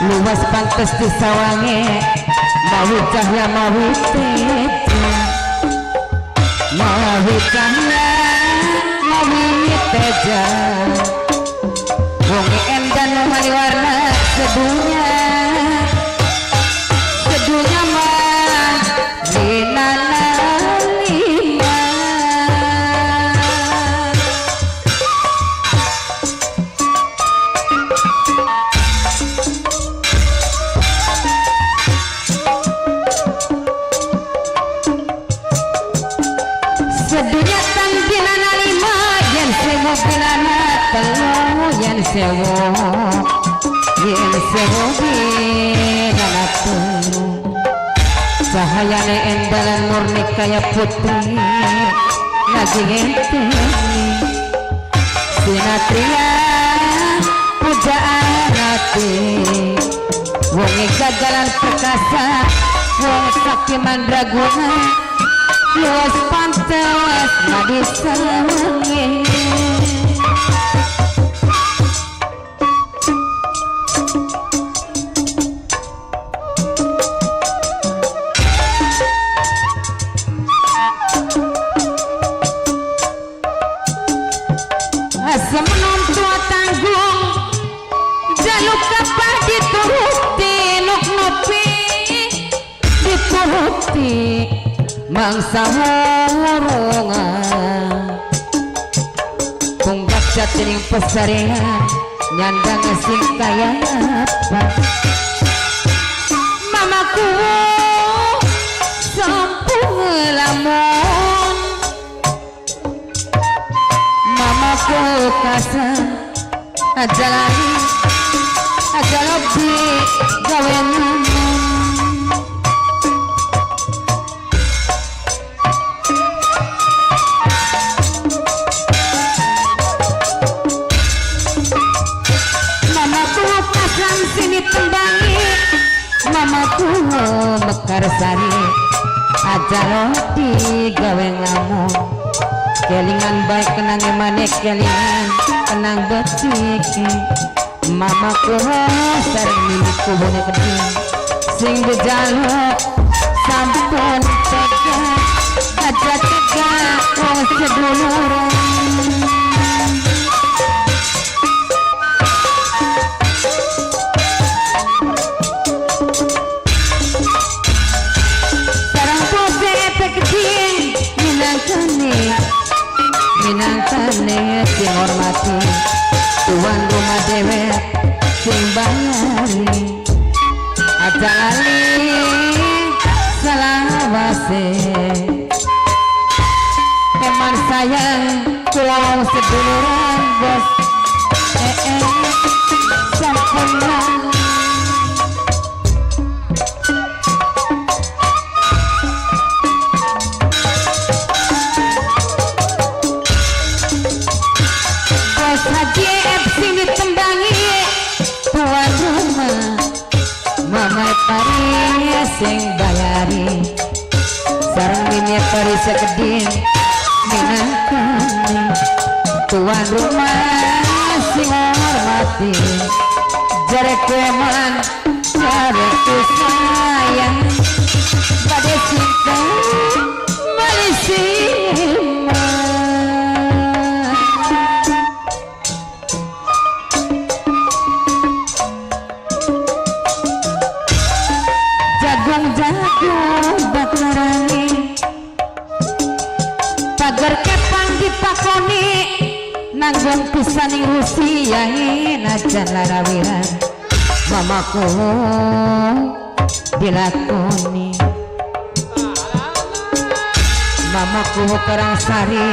luas pantes disawange mawi cahya mawi teja mawi cahya mawi teja wong endan mari warna sedunya sedunya mah dinana lima sedunya tanggilana lima yen sewu pilana telu yen sewu pilana telu cahayane endalan murni kaya putri lagi ngenteni sinatria pujaan hati wong gagalan perkasa wong sakti mandraguna luas pantas nadi sange asam tua tanggung jaluk kapal dituruti nuk ngopi dituruti mangsa horongan tunggak jatining pesarean nyandang sing kaya apa mamaku sampung lamun mamaku kasar aja lagi aja lebih gawe mamaku mekar sari aja roti gawe ngamun kelingan baik kenang emane kelingan kenang betik mamaku sering milikku bone gede sing bejaluk sampun tega aja tega wong seduluran minangkane sing hormati tuan rumah dewek sing bayari aja lali selawase eman sayang kula wong seduluran bos sampun sing bayari sareng minyak pari sekedin minangkani tuan rumah sing hormati jareku eman jareku sayang pada cinta malisima jagung bakarani pagar kepang dipakoni nanggung pisaning Rusia najan larawiran mamaku dilakoni mamaku kerang sari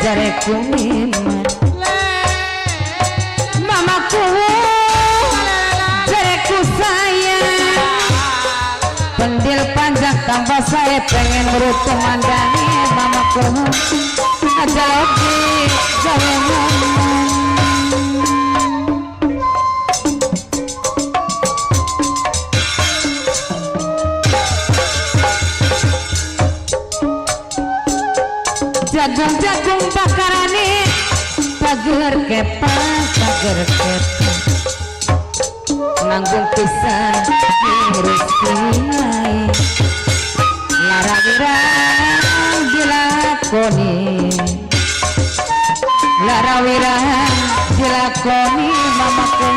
jareku miman mamaku jareku sayang pendil panjang tambah saya pengen merutu mandani mamaku aja lagi gawe ngomong jagung-jagung bakarane pager kepas pager kepas manggung pisan ngurus kiai lara wirang dilakoni lara wirang dilakoni mamaku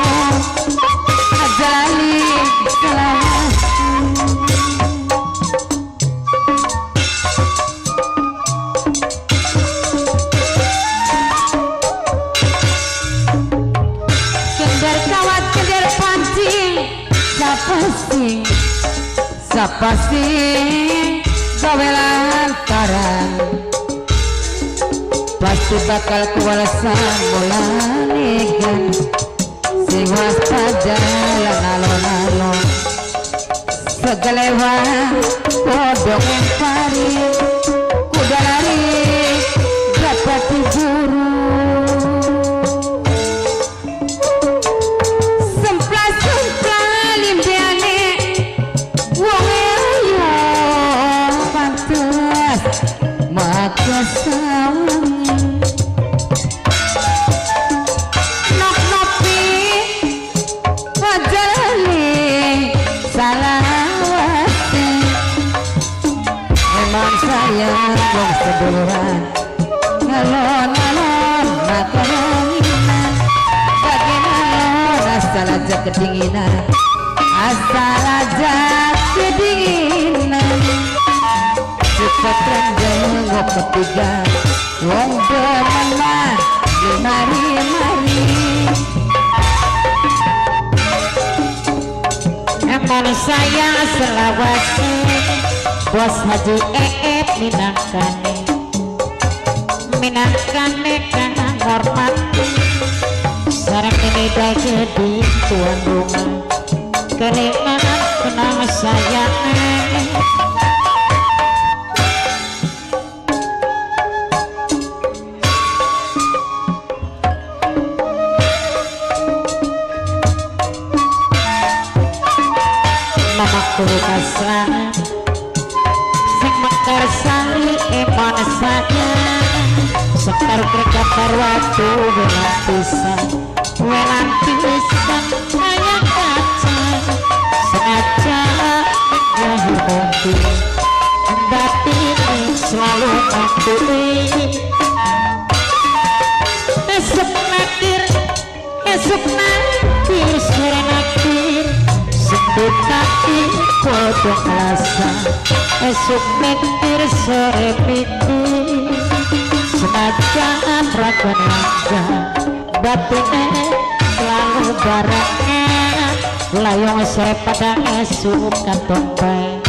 ajali kelas kender kawat kender pancing siapa sih gawe lantaran pasti bakal kualasan mulanikan sing waspada lan alon-alon segalewa kodok yang pari kuda lari dapat diburu sempla-sempla limpiane wong ayo pantes maka sawangi nok-nopi wajali salawati memang saya wong seduluran ngalon-ngalon makaranginan bagaimana asal aja kedinginan asal aja kedinginan sifat rendah ketiga wong demenan di mari-mari emang saya selawasi bos Haji minangkane kang hormati sareng ini jadi tuan rumah keringan kenang sayang mamaku kasran sing mekar sari emon saya sekar kerja waktu welang pisan kayak kaca sengaja menjauhi mimpi batin selalu mantui esok nakir sore nakir sebut nakir podong rasa esok nakir sore mikir semacam ragon langga batinnya selalu barangnya layong sore pada esok katon bae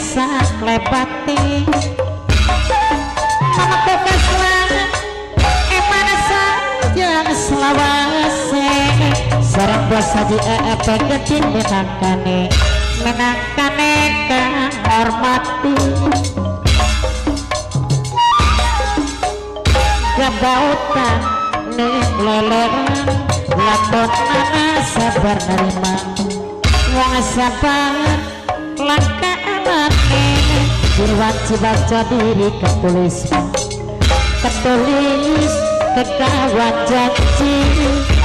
sak lebati mama bekas lang emana saja selawase sareng bos Haji gedin menangkane kang hormati gabautan nih leleran lakon sabar nerima wong sabar langka anake jirwan cibaca diri ketulis kekawan janji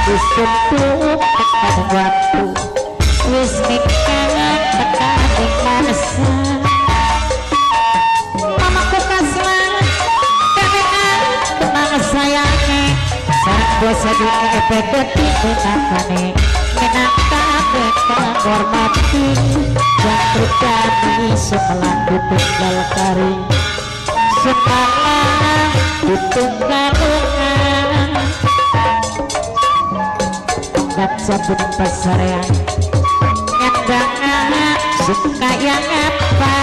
wis tutup tekan waktu wis nikah tekan masa mamaku kaslan tenang sayangnya sareng bos Haji gedhi menangkane kang hormati yang terjadi semalam ditinggal kari semalam ditinggal nggak sabun pasarean nyandangan suka yang apa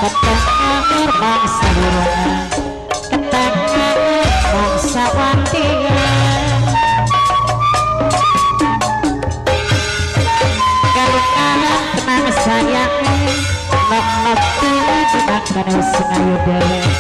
ketengah bangsa burungan ketengah bangsa wantian tenang sayang nok-nok dimakan sengayu dele